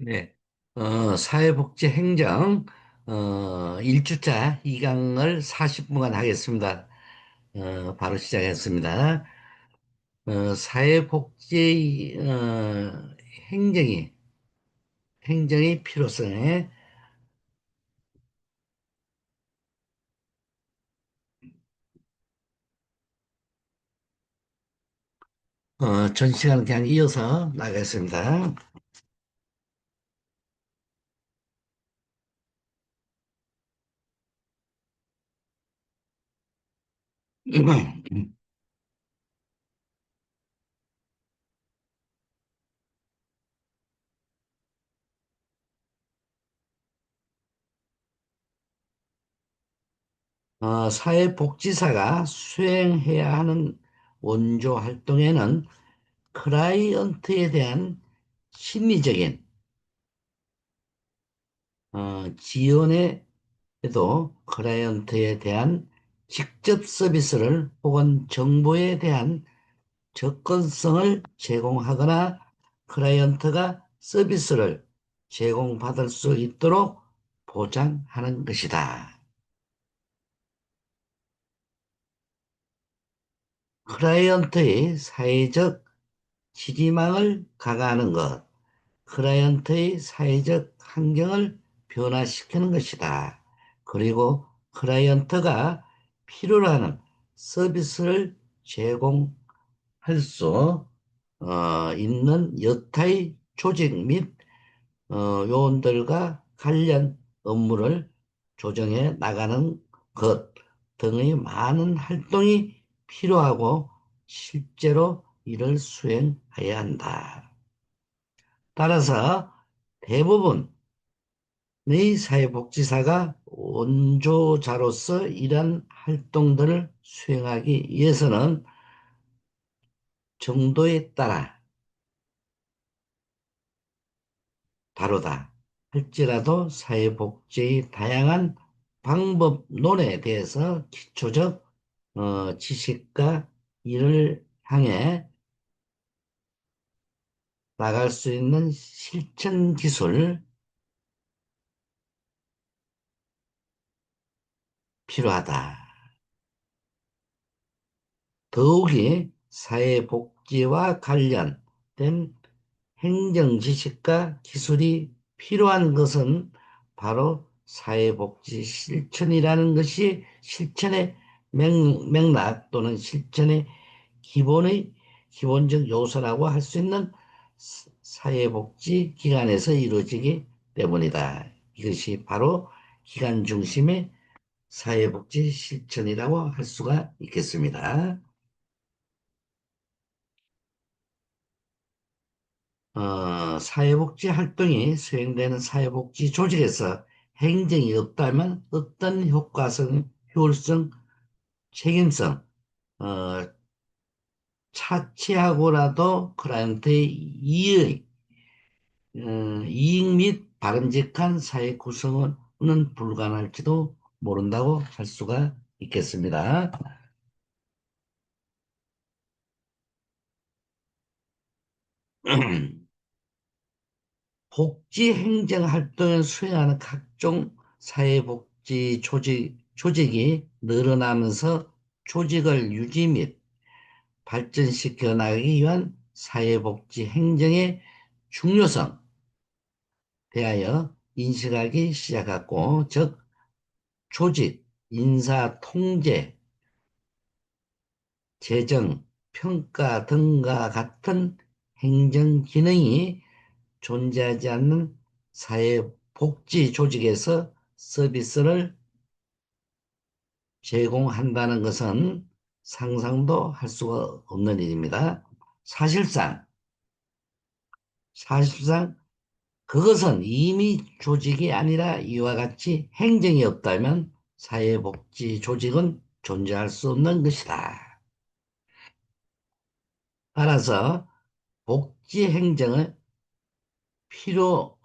네. 사회복지 행정, 1주차 2강을 40분간 하겠습니다. 바로 시작했습니다. 사회복지, 행정의 필요성에, 전 시간 그냥 이어서 나가겠습니다. 사회복지사가 수행해야 하는 원조 활동에는 클라이언트에 대한 심리적인 지원에도 클라이언트에 대한 직접 서비스를 혹은 정보에 대한 접근성을 제공하거나 클라이언트가 서비스를 제공받을 수 있도록 보장하는 것이다. 클라이언트의 사회적 지지망을 강화하는 것, 클라이언트의 사회적 환경을 변화시키는 것이다. 그리고 클라이언트가 필요로 하는 서비스를 제공할 수 있는 여타의 조직 및 요원들과 관련 업무를 조정해 나가는 것 등의 많은 활동이 필요하고 실제로 이를 수행해야 한다. 따라서 대부분의 사회복지사가 원조자로서 이러한 활동들을 수행하기 위해서는 정도에 따라 다르다 할지라도 사회복지의 다양한 방법론에 대해서 기초적 지식과 이를 향해 나갈 수 있는 실천 기술 필요하다. 더욱이 사회복지와 관련된 행정 지식과 기술이 필요한 것은 바로 사회복지 실천이라는 것이 실천의 맥락 또는 실천의 기본적 요소라고 할 수 있는 사회복지 기관에서 이루어지기 때문이다. 이것이 바로 기관 중심의 사회복지 실천이라고 할 수가 있겠습니다. 사회복지 활동이 수행되는 사회복지 조직에서 행정이 없다면 어떤 효과성, 효율성, 책임성, 어, 차치하고라도 클라이언트의 이익 및 바람직한 사회 구성은 불가능할지도 모른다고 할 수가 있겠습니다. 복지 행정 활동을 수행하는 각종 사회복지 조직이 늘어나면서 조직을 유지 및 발전시켜 나가기 위한 사회복지 행정의 중요성 대하여 인식하기 시작했고, 즉 조직, 인사, 통제, 재정, 평가 등과 같은 행정 기능이 존재하지 않는 사회복지 조직에서 서비스를 제공한다는 것은 상상도 할 수가 없는 일입니다. 사실상, 사실상 그것은 이미 조직이 아니라 이와 같이 행정이 없다면 사회복지 조직은 존재할 수 없는 것이다. 따라서 복지 행정을 필요,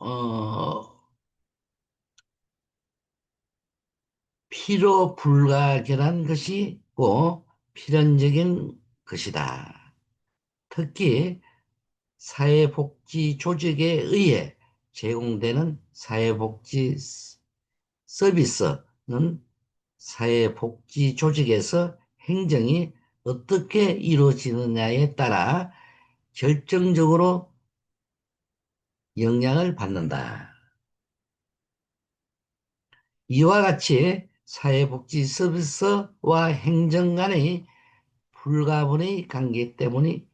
필요 불가결한 것이고 필연적인 것이다. 특히 사회복지 조직에 의해 제공되는 사회복지 서비스는 사회복지 조직에서 행정이 어떻게 이루어지느냐에 따라 결정적으로 영향을 받는다. 이와 같이 사회복지 서비스와 행정 간의 불가분의 관계 때문에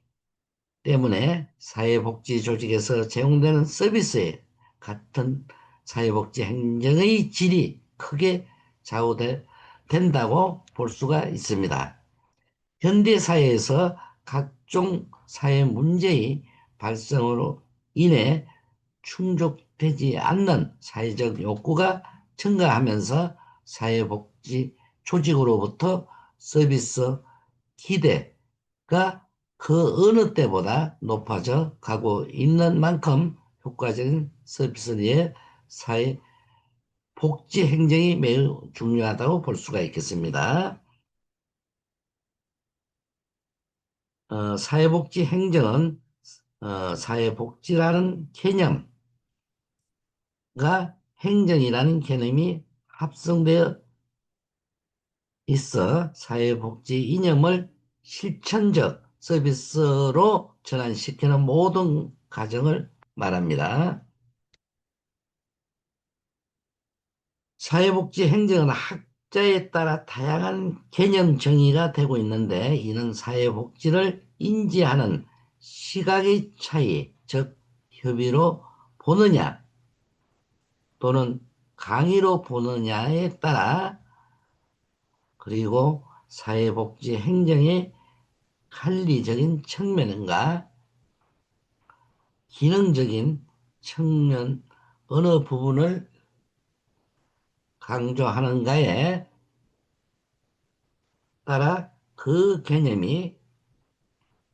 사회복지 조직에서 제공되는 서비스에 같은 사회복지 행정의 질이 크게 좌우된다고 볼 수가 있습니다. 현대 사회에서 각종 사회 문제의 발생으로 인해 충족되지 않는 사회적 욕구가 증가하면서 사회복지 조직으로부터 서비스 기대가 그 어느 때보다 높아져 가고 있는 만큼 효과적인 서비스의 사회 복지 행정이 매우 중요하다고 볼 수가 있겠습니다. 사회복지 행정은 사회복지라는 개념과 행정이라는 개념이 합성되어 있어 사회복지 이념을 실천적 서비스로 전환시키는 모든 과정을 말합니다. 사회복지 행정은 학자에 따라 다양한 개념 정의가 되고 있는데 이는 사회복지를 인지하는 시각의 차이, 즉 협의로 보느냐 또는 강의로 보느냐에 따라 그리고 사회복지 행정의 관리적인 측면과 기능적인 측면 어느 부분을 강조하는가에 따라 그 개념이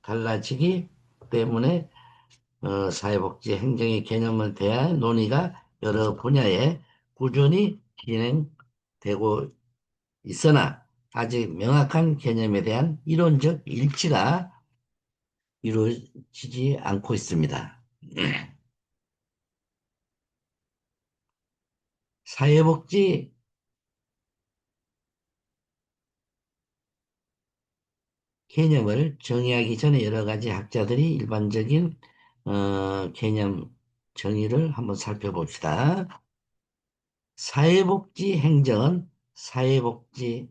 달라지기 때문에 사회복지 행정의 개념을 대한 논의가 여러 분야에 꾸준히 진행되고 있으나 아직 명확한 개념에 대한 이론적 일치가 이루어지지 않고 있습니다. 사회복지 개념을 정의하기 전에 여러 가지 학자들이 일반적인 개념 정의를 한번 살펴봅시다. 사회복지 행정은 사회복지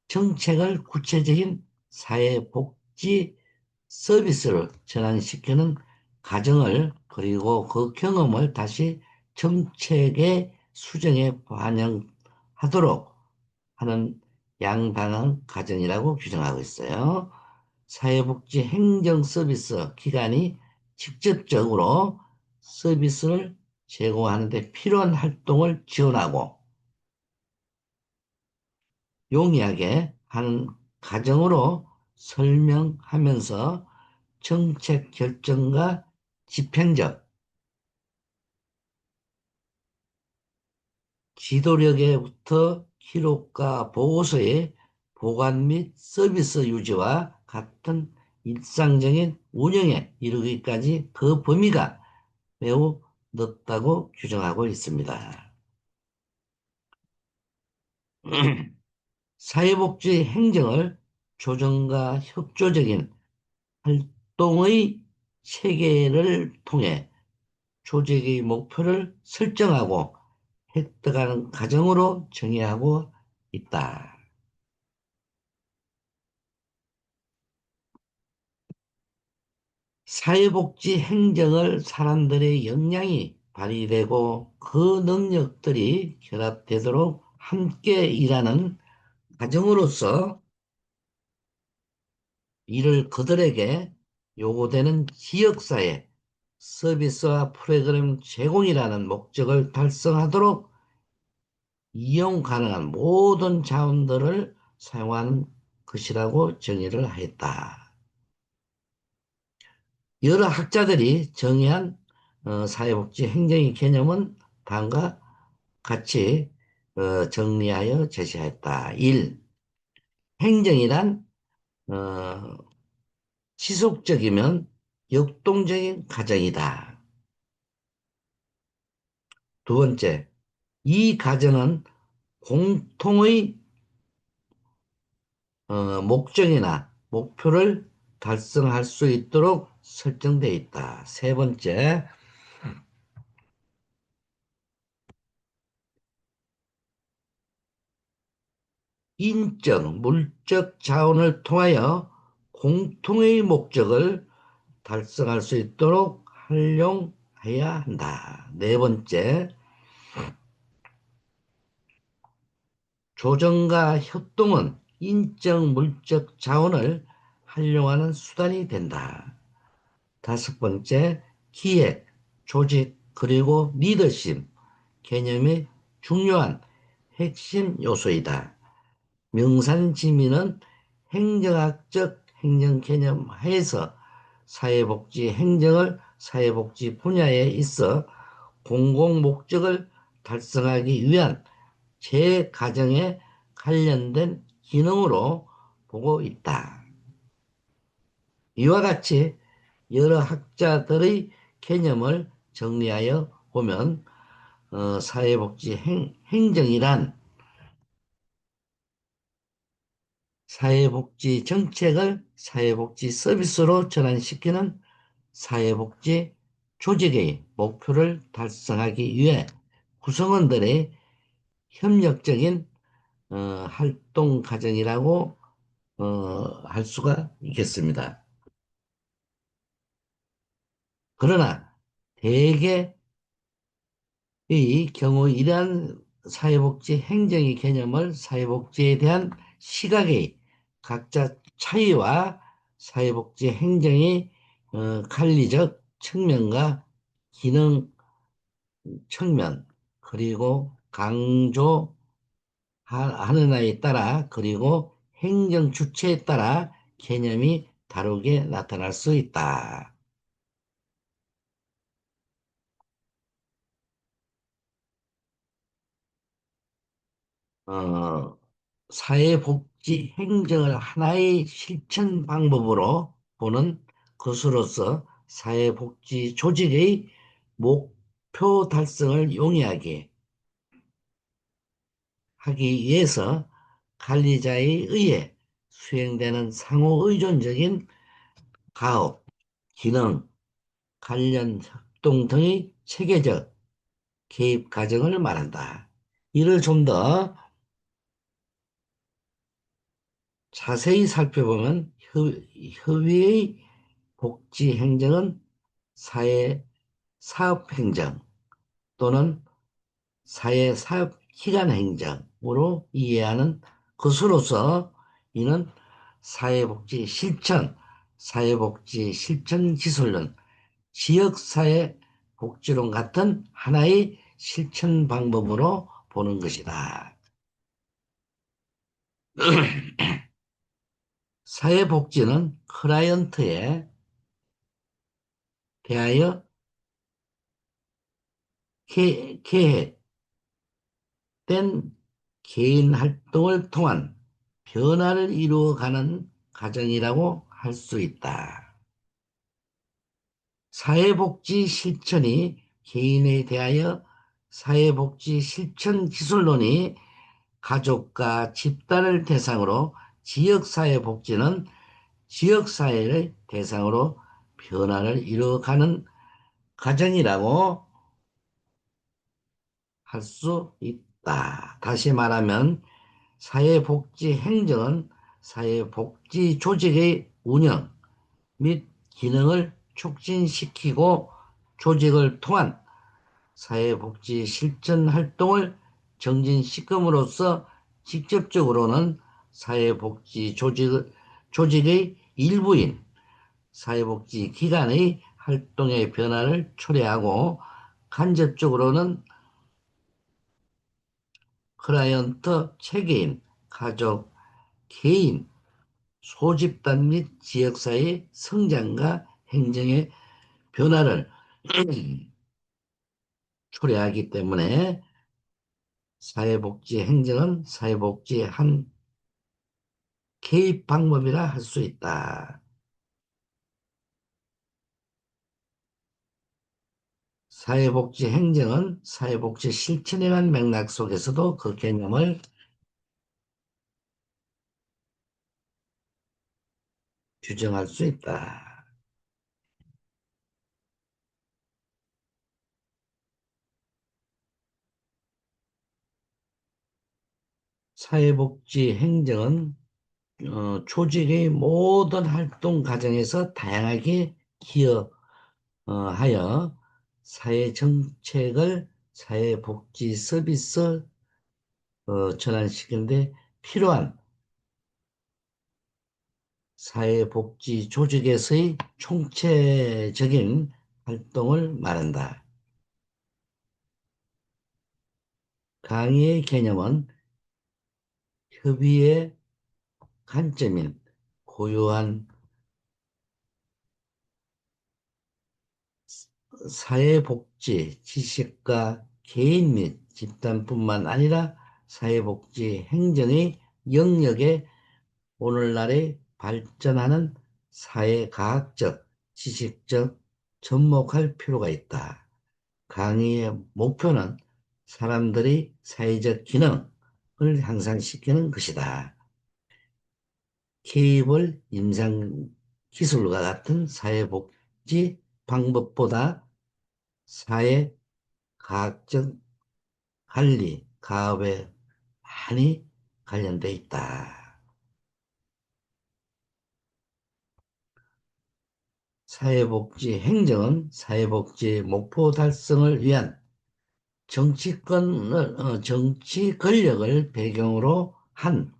정책을 구체적인 사회복지 서비스를 전환시키는 과정을 그리고 그 경험을 다시 정책의 수정에 반영하도록 하는 양방향 과정이라고 규정하고 있어요. 사회복지 행정 서비스 기관이 직접적으로 서비스를 제공하는 데 필요한 활동을 지원하고 용이하게 하는 과정으로 설명하면서 정책 결정과 집행적 지도력에부터 기록과 보고서의 보관 및 서비스 유지와 같은 일상적인 운영에 이르기까지 그 범위가 매우 넓다고 규정하고 있습니다. 사회복지 행정을 조정과 협조적인 활동의 체계를 통해 조직의 목표를 설정하고 획득하는 과정으로 정의하고 있다. 사회복지 행정을 사람들의 역량이 발휘되고 그 능력들이 결합되도록 함께 일하는 과정으로서 이를 그들에게 요구되는 지역사회 서비스와 프로그램 제공이라는 목적을 달성하도록 이용 가능한 모든 자원들을 사용하는 것이라고 정의를 했다. 여러 학자들이 정의한 사회복지 행정의 개념은 다음과 같이 정리하여 제시했다. 1. 행정이란 어, 지속적이면 역동적인 과정이다. 두 번째, 이 과정은 공통의 목적이나 목표를 달성할 수 있도록 설정되어 있다. 세 번째, 인적, 물적 자원을 통하여 공통의 목적을 달성할 수 있도록 활용해야 한다. 네 번째, 조정과 협동은 인적, 물적 자원을 활용하는 수단이 된다. 다섯 번째, 기획, 조직, 그리고 리더십 개념이 중요한 핵심 요소이다. 명산지민은 행정학적 행정 개념 하에서 사회복지 행정을 사회복지 분야에 있어 공공 목적을 달성하기 위한 재가정에 관련된 기능으로 보고 있다. 이와 같이 여러 학자들의 개념을 정리하여 보면 사회복지 행정이란 사회복지 정책을 사회복지 서비스로 전환시키는 사회복지 조직의 목표를 달성하기 위해 구성원들의 협력적인 활동 과정이라고 할 수가 있겠습니다. 그러나 대개 이 경우 이러한 사회복지 행정의 개념을 사회복지에 대한 시각의 각자 차이와 사회복지 행정의 관리적 측면과 기능 측면 그리고 강조하느냐에 따라 그리고 행정 주체에 따라 개념이 다르게 나타날 수 있다. 어, 사회복지 행정을 하나의 실천 방법으로 보는 것으로서 사회복지 조직의 목표 달성을 용이하게 하기 위해서 관리자에 의해 수행되는 상호 의존적인 가업, 기능, 관련 협동 등의 체계적 개입 과정을 말한다. 이를 좀 더 자세히 살펴보면 협의의 복지 행정은 사회 사업 행정 또는 사회 사업 기관 행정으로 이해하는 것으로서 이는 사회복지 실천 기술론, 지역사회 복지론 같은 하나의 실천 방법으로 보는 것이다. 사회복지는 클라이언트에 대하여 계획된 개인 활동을 통한 변화를 이루어가는 과정이라고 할 수 있다. 사회복지 실천이 개인에 대하여 사회복지 실천 기술론이 가족과 집단을 대상으로 지역사회복지는 지역사회를 대상으로 변화를 이루어가는 과정이라고 할 수 있다. 다시 말하면 사회복지 행정은 사회복지 조직의 운영 및 기능을 촉진시키고 조직을 통한 사회복지 실천 활동을 정진시킴으로써 직접적으로는 사회복지 조직의 일부인 사회복지 기관의 활동의 변화를 초래하고 간접적으로는 클라이언트 체계인 가족, 개인, 소집단 및 지역사회의 성장과 행정의 변화를 초래하기 때문에 사회복지 행정은 사회복지의 한 개입 방법이라 할 수 있다. 사회복지 행정은 사회복지 실천에 관한 맥락 속에서도 그 개념을 규정할 수 있다. 사회복지 행정은 조직의 모든 활동 과정에서 다양하게 기여하여 사회 정책을 사회복지 서비스 전환시키는데 필요한 사회복지 조직에서의 총체적인 활동을 말한다. 강의의 개념은 협의의 관점인 고유한 사회복지 지식과 개인 및 집단뿐만 아니라 사회복지 행정의 영역에 오늘날의 발전하는 사회과학적, 지식적 접목할 필요가 있다. 강의의 목표는 사람들의 사회적 기능을 향상시키는 것이다. 케이블 임상 기술과 같은 사회복지 방법보다 사회과학적 관리, 가업에 많이 관련돼 있다. 사회복지 행정은 사회복지 목표 달성을 위한 정치 권력을 배경으로 한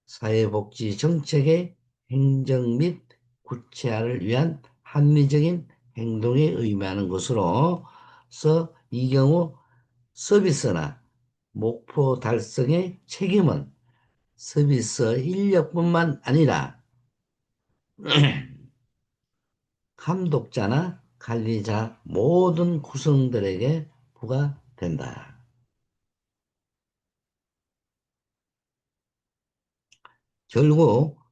사회복지 정책의 행정 및 구체화를 위한 합리적인 행동에 의미하는 것으로서 이 경우 서비스나 목표 달성의 책임은 서비스 인력뿐만 아니라 감독자나 관리자 모든 구성들에게 부과된다. 결국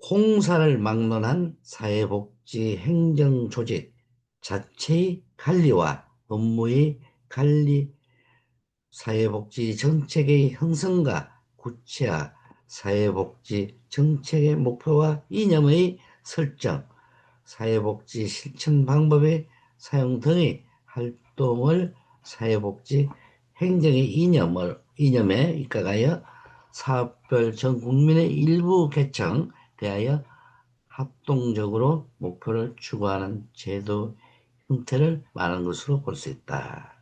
공사를 막론한 사회복지 행정조직 자체의 관리와 업무의 관리, 사회복지 정책의 형성과 구체화, 사회복지 정책의 목표와 이념의 설정, 사회복지 실천 방법의 사용 등의 활동을 사회복지 행정의 이념에 입각하여 사업별 전 국민의 일부 계층 대하여 합동적으로 목표를 추구하는 제도 형태를 말하는 것으로 볼 수 있다.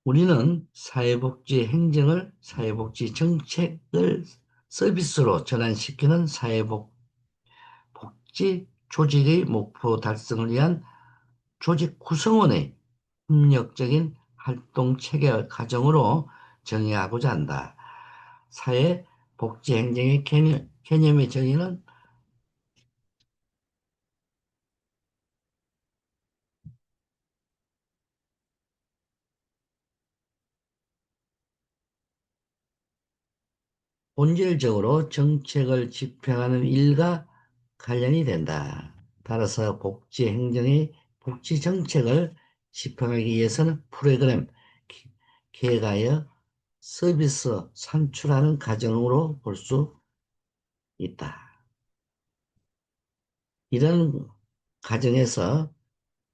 우리는 사회복지 행정을 사회복지 정책을 서비스로 전환시키는 사회복지 조직의 목표 달성을 위한 조직 구성원의 협력적인 활동 체계 과정으로 정의하고자 한다. 사회복지행정의 개념의 정의는 본질적으로 정책을 집행하는 일과 관련이 된다. 따라서 복지행정의 복지정책을 집행하기 위해서는 프로그램, 계획하여 서비스 산출하는 과정으로 볼 수 있다. 이런 과정에서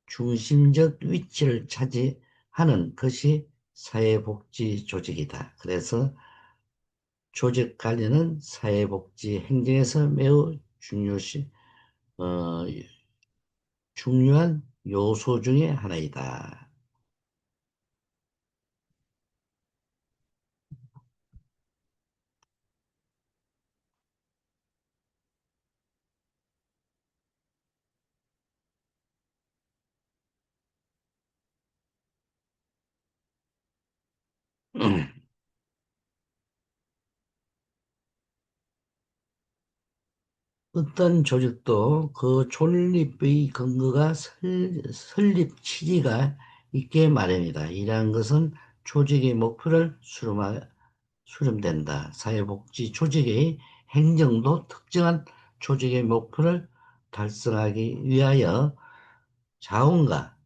중심적 위치를 차지하는 것이 사회복지 조직이다. 그래서 조직 관리는 사회복지 행정에서 매우 어, 중요한 요소 중에 하나이다. 어떤 조직도 그 존립의 근거가 설립 취지가 있게 마련이다. 이러한 것은 조직의 목표를 수렴된다. 사회복지 조직의 행정도 특정한 조직의 목표를 달성하기 위하여 자원과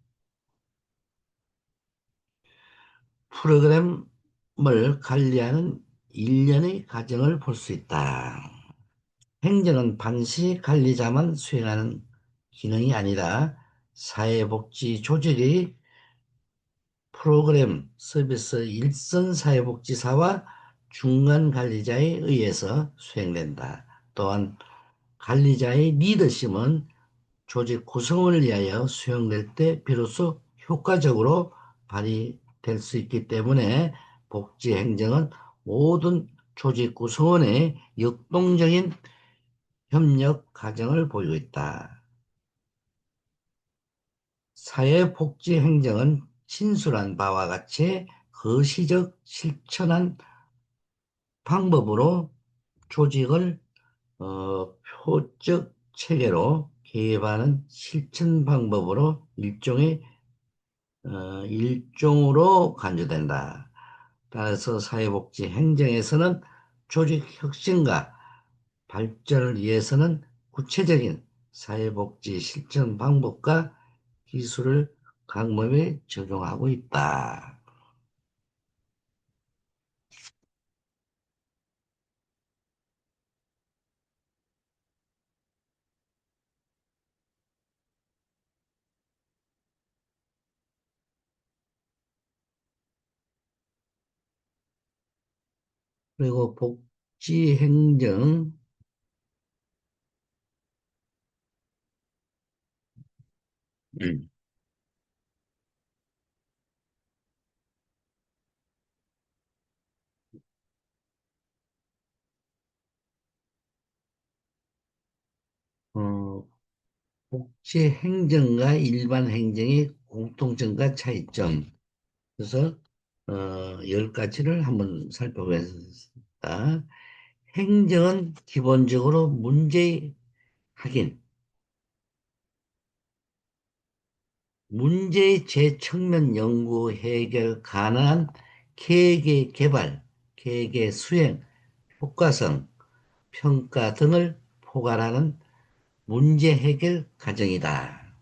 프로그램을 관리하는 일련의 과정을 볼 수 있다. 행정은 반드시 관리자만 수행하는 기능이 아니라 사회복지 조직의 프로그램 서비스 일선 사회복지사와 중간 관리자에 의해서 수행된다. 또한 관리자의 리더십은 조직 구성을 위하여 수행될 때 비로소 효과적으로 발휘될 수 있기 때문에 복지 행정은 모든 조직 구성원의 역동적인 협력 과정을 보이고 있다. 사회복지 행정은 진술한 바와 같이 거시적 실천한 방법으로 조직을 표적 체계로 개입하는 실천 방법으로 일종으로 간주된다. 따라서 사회복지 행정에서는 조직 혁신과 발전을 위해서는 구체적인 사회복지 실천 방법과 기술을 강범위에 적용하고 있다. 그리고 복지 행정, 음, 어, 복지 행정과 일반 행정의 공통점과 차이점. 그래서 10가지를 한번 살펴보겠습니다. 행정은 기본적으로 문제 확인, 문제의 재측면 연구, 해결 가능한 계획의 개발, 계획의 수행, 효과성, 평가 등을 포괄하는 문제 해결 과정이다.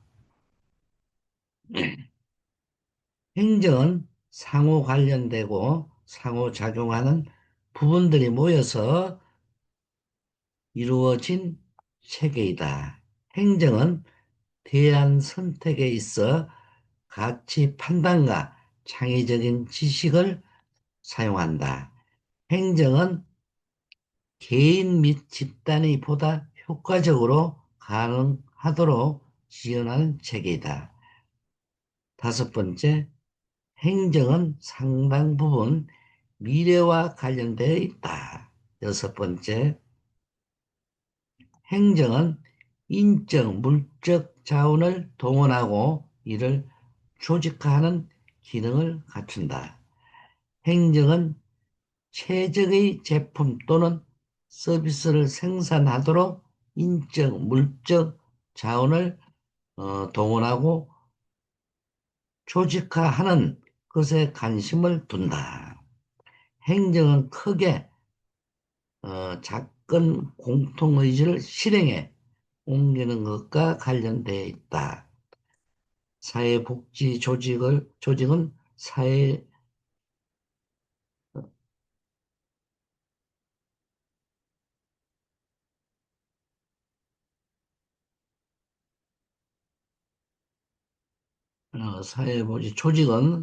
행정은 상호 관련되고 상호작용하는 부분들이 모여서 이루어진 체계이다. 행정은 대안 선택에 있어 가치 판단과 창의적인 지식을 사용한다. 행정은 개인 및 집단이 보다 효과적으로 가능하도록 지원하는 체계이다. 다섯 번째, 행정은 상당 부분 미래와 관련되어 있다. 여섯 번째, 행정은 인적, 물적 자원을 동원하고 이를 조직화하는 기능을 갖춘다. 행정은 최적의 제품 또는 서비스를 생산하도록 인적, 물적 자원을 동원하고 조직화하는 것에 관심을 둔다. 행정은 크게 작은 공통의지를 실행에 옮기는 것과 관련되어 있다. 사회복지 조직은 사회복지 조직은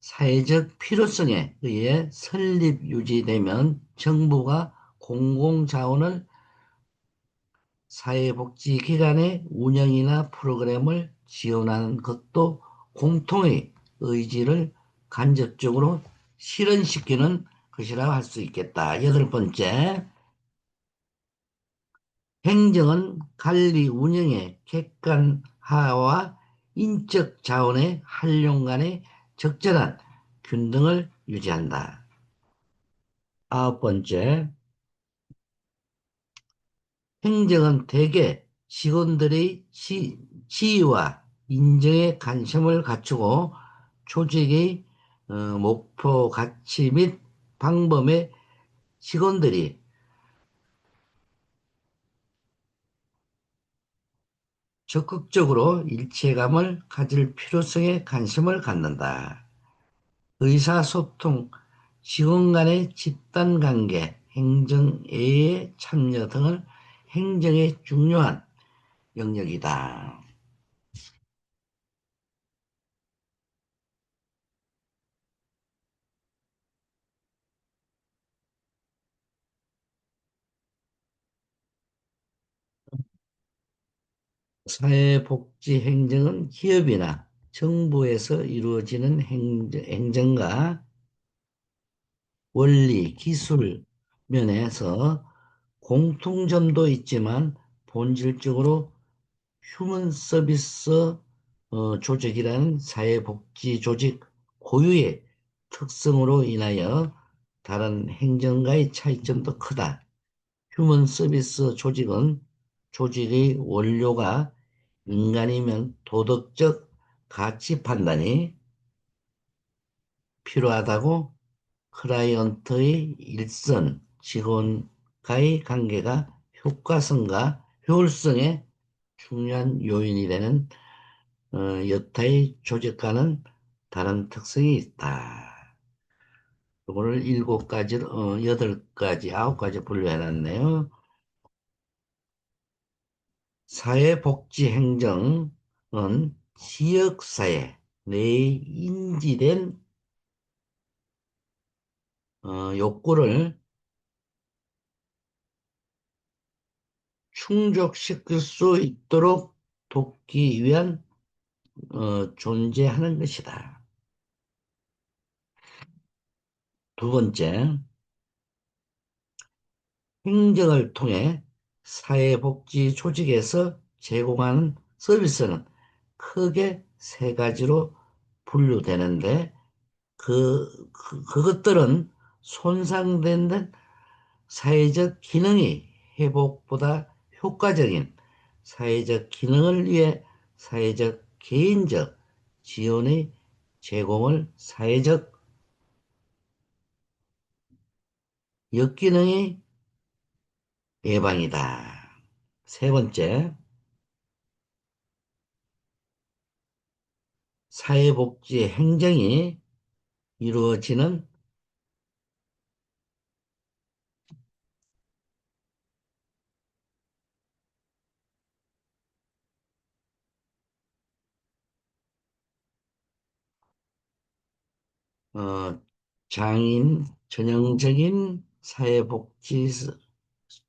사회적 필요성에 의해 설립 유지되면 정부가 공공자원을 사회복지기관의 운영이나 프로그램을 지원하는 것도 공통의 의지를 간접적으로 실현시키는 것이라고 할 수 있겠다. 여덟 번째, 행정은 관리 운영의 객관화와 인적 자원의 활용 간의 적절한 균등을 유지한다. 아홉 번째, 행정은 대개 직원들의 지위와 인정에 관심을 갖추고 조직의 목표, 가치 및 방법에 직원들이 적극적으로 일체감을 가질 필요성에 관심을 갖는다. 의사소통, 직원 간의 집단관계, 행정의 참여 등은 행정의 중요한 영역이다. 사회복지행정은 기업이나 정부에서 이루어지는 행정과 원리, 기술 면에서 공통점도 있지만 본질적으로 휴먼 서비스 조직이라는 사회복지 조직 고유의 특성으로 인하여 다른 행정과의 차이점도 크다. 휴먼 서비스 조직은 조직의 원료가 인간이면 도덕적 가치 판단이 필요하다고 클라이언트의 일선 직원과의 관계가 효과성과 효율성에 중요한 요인이 되는 여타의 조직과는 다른 특성이 있다. 이거를 일곱 가지, 여덟 가지, 아홉 가지 분류해놨네요. 사회복지행정은 지역사회 내에 인지된 욕구를 충족시킬 수 있도록 돕기 위한 존재하는 것이다. 두 번째, 행정을 통해 사회복지 조직에서 제공하는 서비스는 크게 세 가지로 분류되는데 그것들은 손상된 사회적 기능의 회복보다 효과적인 사회적 기능을 위해 사회적 개인적 지원의 제공을 사회적 역기능의 예방이다. 세 번째, 사회복지 행정이 이루어지는 어, 장인 전형적인 사회복지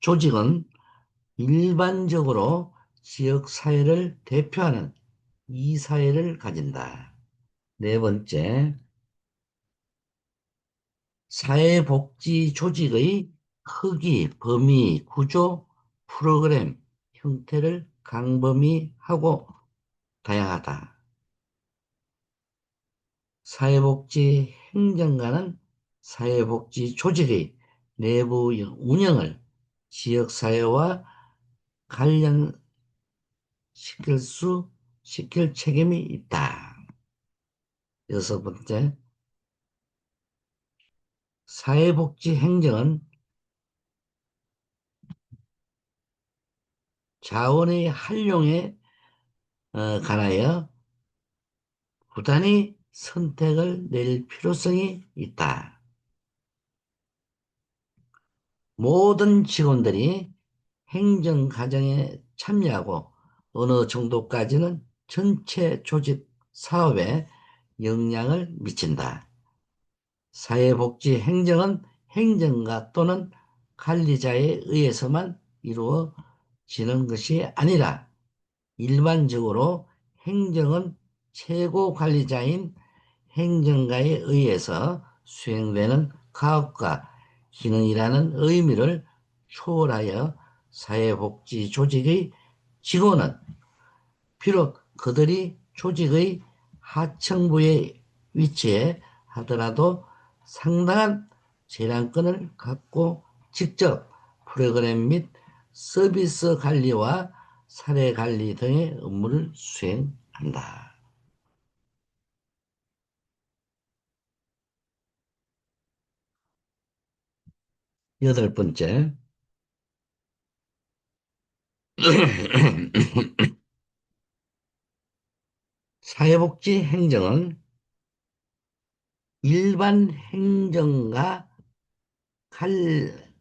조직은 일반적으로 지역 사회를 대표하는 이사회를 가진다. 네 번째, 사회복지 조직의 크기, 범위, 구조, 프로그램, 형태를 강범위하고 다양하다. 사회복지 행정관은 사회복지 조직의 내부 운영을 지역사회와 시킬 책임이 있다. 여섯 번째, 사회복지 행정은 자원의 활용에 관하여 부단히 선택을 낼 필요성이 있다. 모든 직원들이 행정 과정에 참여하고 어느 정도까지는 전체 조직 사업에 영향을 미친다. 사회복지 행정은 행정가 또는 관리자에 의해서만 이루어지는 것이 아니라 일반적으로 행정은 최고 관리자인 행정가에 의해서 수행되는 가업과 기능이라는 의미를 초월하여 사회복지 조직의 직원은 비록 그들이 조직의 하층부에 위치해 하더라도 상당한 재량권을 갖고 직접 프로그램 및 서비스 관리와 사례 관리 등의 업무를 수행한다. 여덟 번째, 사회복지 행정은 일반 행정과 관-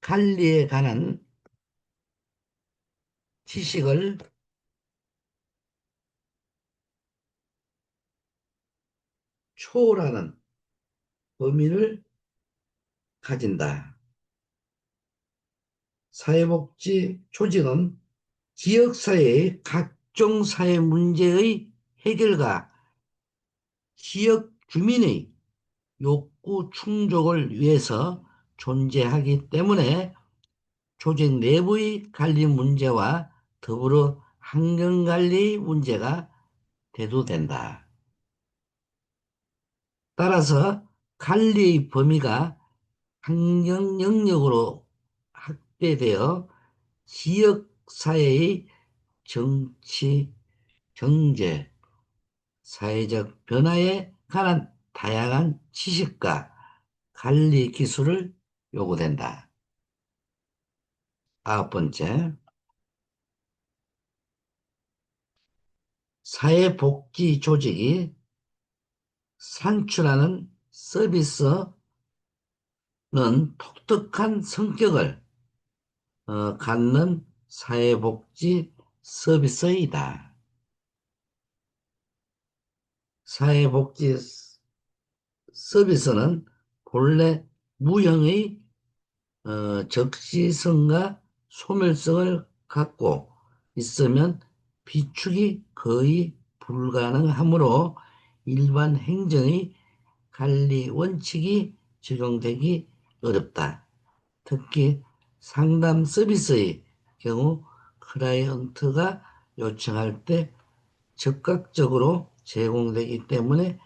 관리에 관한 지식을 초월하는 범위를 가진다. 사회복지 조직은 지역사회의 각종 사회 문제의 해결과 지역 주민의 욕구 충족을 위해서 존재하기 때문에 조직 내부의 관리 문제와 더불어 환경관리 문제가 대두된다. 따라서 관리의 범위가 환경 영역으로 확대되어 지역사회의 정치, 경제, 사회적 변화에 관한 다양한 지식과 관리 기술을 요구된다. 아홉 번째, 사회복지 조직이 산출하는 서비스는 독특한 성격을 갖는 사회복지 서비스이다. 사회복지 서비스는 본래 무형의 적시성과 소멸성을 갖고 있으면 비축이 거의 불가능하므로 일반 행정의 관리 원칙이 적용되기 어렵다. 특히 상담 서비스의 경우 클라이언트가 요청할 때 즉각적으로 제공되기 때문에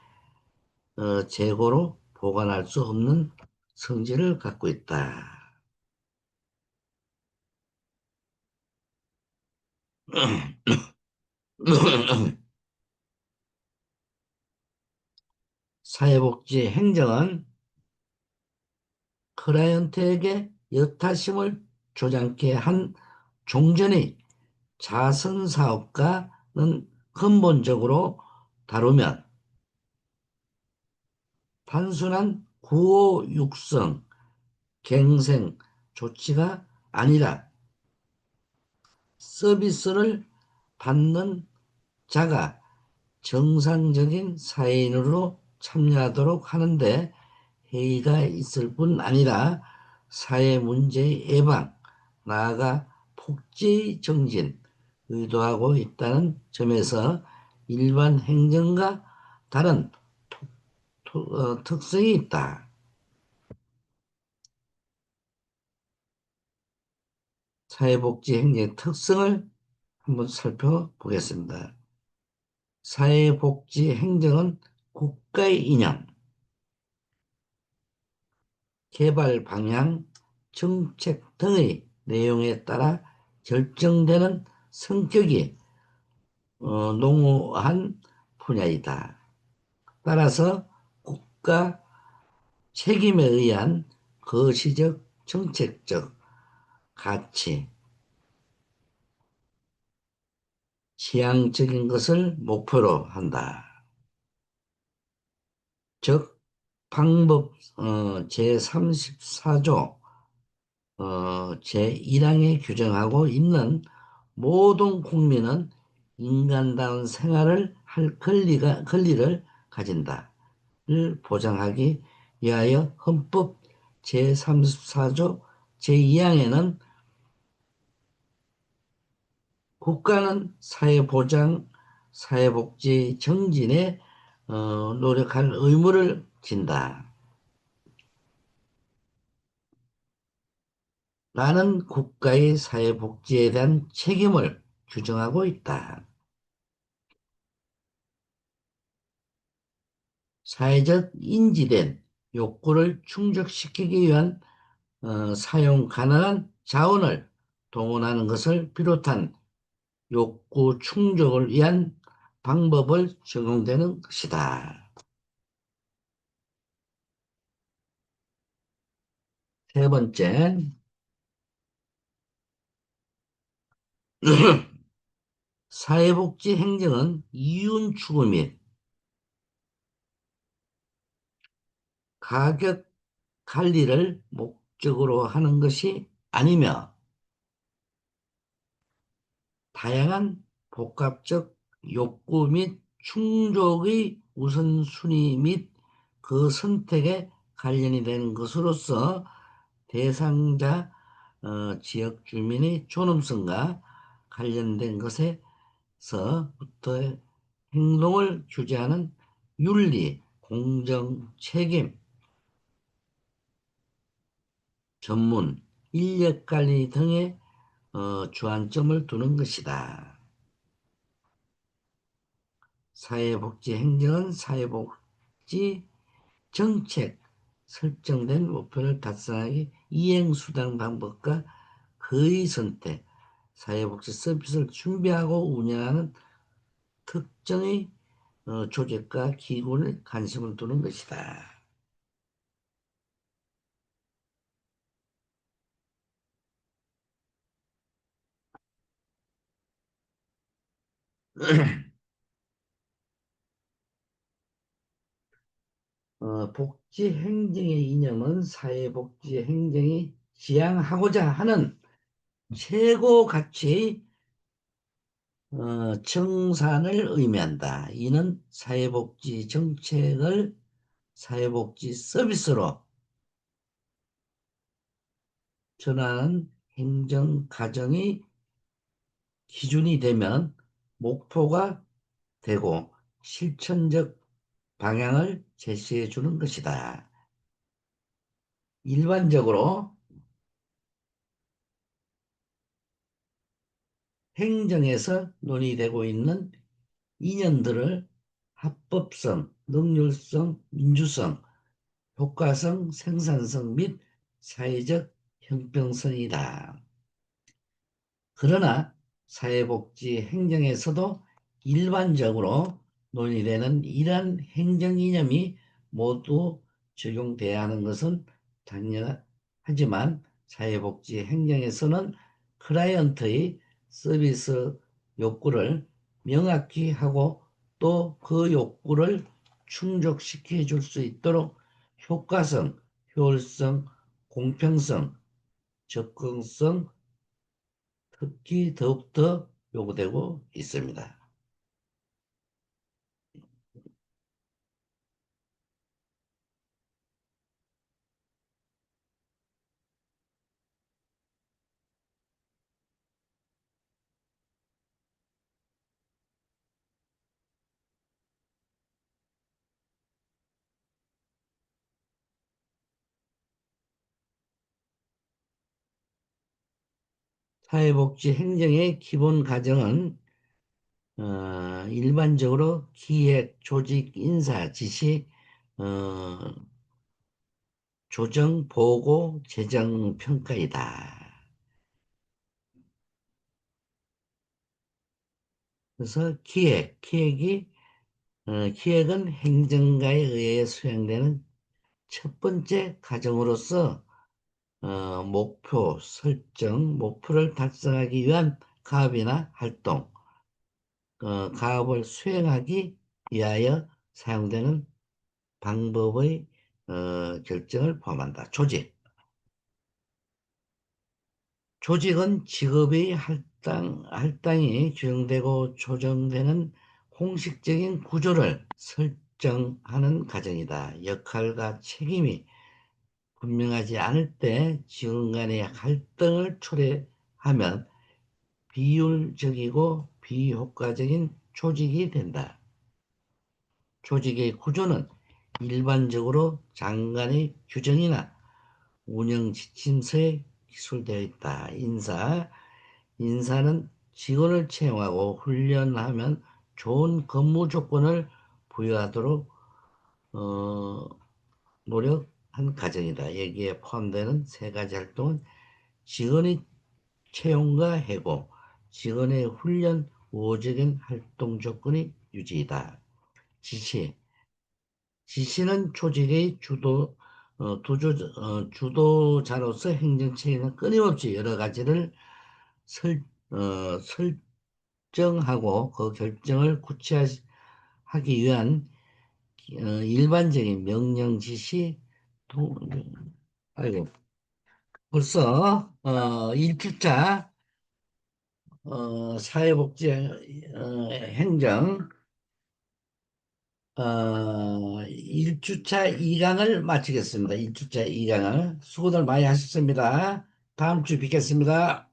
재고로 보관할 수 없는 성질을 갖고 있다. 사회복지 행정은 클라이언트에게 여타심을 조장케 한 종전의 자선사업가는 근본적으로 다루면 단순한 구호 육성, 갱생 조치가 아니라 서비스를 받는 자가 정상적인 사회인으로 참여하도록 하는데 회의가 있을 뿐 아니라 사회 문제의 예방, 나아가 복지의 정진, 의도하고 있다는 점에서 일반 행정과 다른 특성이 있다. 사회복지 행정의 특성을 한번 살펴보겠습니다. 사회복지 행정은 국가의 이념, 개발 방향, 정책 등의 내용에 따라 결정되는 성격이 농후한 분야이다. 따라서 국가 책임에 의한 거시적, 정책적 가치, 지향적인 것을 목표로 한다. 즉, 방법 제34조 제1항에 규정하고 있는 모든 국민은 인간다운 생활을 할 권리를 가진다를 보장하기 위하여 헌법 제34조 제2항에는 국가는 사회보장, 사회복지 정진에 노력할 의무를 진다. 라는 국가의 사회복지에 대한 책임을 규정하고 있다. 사회적 인지된 욕구를 충족시키기 위한 사용 가능한 자원을 동원하는 것을 비롯한 욕구 충족을 위한 방법을 적용되는 것이다. 세 번째, 사회복지 행정은 이윤 추구 및 가격 관리를 목적으로 하는 것이 아니며 다양한 복합적 욕구 및 충족의 우선순위 및 그 선택에 관련이 되는 것으로서 대상자 지역 주민의 존엄성과 관련된 것에서부터 행동을 규제하는 윤리, 공정, 책임, 전문, 인력 관리 등의 주안점을 두는 것이다. 사회복지 행정은 사회복지 정책, 설정된 목표를 달성하기 이행수단 방법과 그의 선택, 사회복지 서비스를 준비하고 운영하는 특정의 조직과 기구를 관심을 두는 것이다. 복지 행정의 이념은 사회복지 행정이 지향하고자 하는 최고 가치의 청산을 의미한다. 이는 사회복지 정책을 사회복지 서비스로 전환하는 행정 과정이 기준이 되면 목표가 되고 실천적 방향을 제시해 주는 것이다. 일반적으로 행정에서 논의되고 있는 이념들을 합법성, 능률성, 민주성, 효과성, 생산성 및 사회적 형평성이다. 그러나 사회복지 행정에서도 일반적으로 논의되는 이러한 행정 이념이 모두 적용돼야 하는 것은 당연하지만 사회복지 행정에서는 클라이언트의 서비스 욕구를 명확히 하고 또 그 욕구를 충족시켜 줄 수 있도록 효과성, 효율성, 공평성, 접근성, 특히 더욱더 요구되고 있습니다. 사회복지 행정의 기본 과정은 일반적으로 기획, 조직, 인사, 지시, 어, 조정, 보고, 재정, 평가이다. 그래서 기획은 행정가에 의해 수행되는 첫 번째 과정으로서 목표 설정, 목표를 달성하기 위한 가업이나 활동, 가업을 수행하기 위하여 사용되는 방법의 결정을 포함한다. 조직은 직업의 할당이 규정되고 조정되는 공식적인 구조를 설정하는 과정이다. 역할과 책임이 분명하지 않을 때 직원 간의 갈등을 초래하면 비효율적이고 비효과적인 조직이 된다. 조직의 구조는 일반적으로 장관의 규정이나 운영 지침서에 기술되어 있다. 인사는 직원을 채용하고 훈련하면 좋은 근무 조건을 부여하도록 어, 노력한 과정이다. 여기에 포함되는 세 가지 활동은 직원의 채용과 해고, 직원의 훈련, 우호적인 활동 조건의 유지이다. 지시. 지시는 조직의 주도자로서 행정체계는 끊임없이 여러 가지를 설, 설정하고 그 결정을 구체화하기 위한 일반적인 명령 지시, 동, 아이고, 벌써 1주차 사회복지 행정 1주차 2강을 마치겠습니다. 1주차 2강을 수고들 많이 하셨습니다. 다음 주 뵙겠습니다.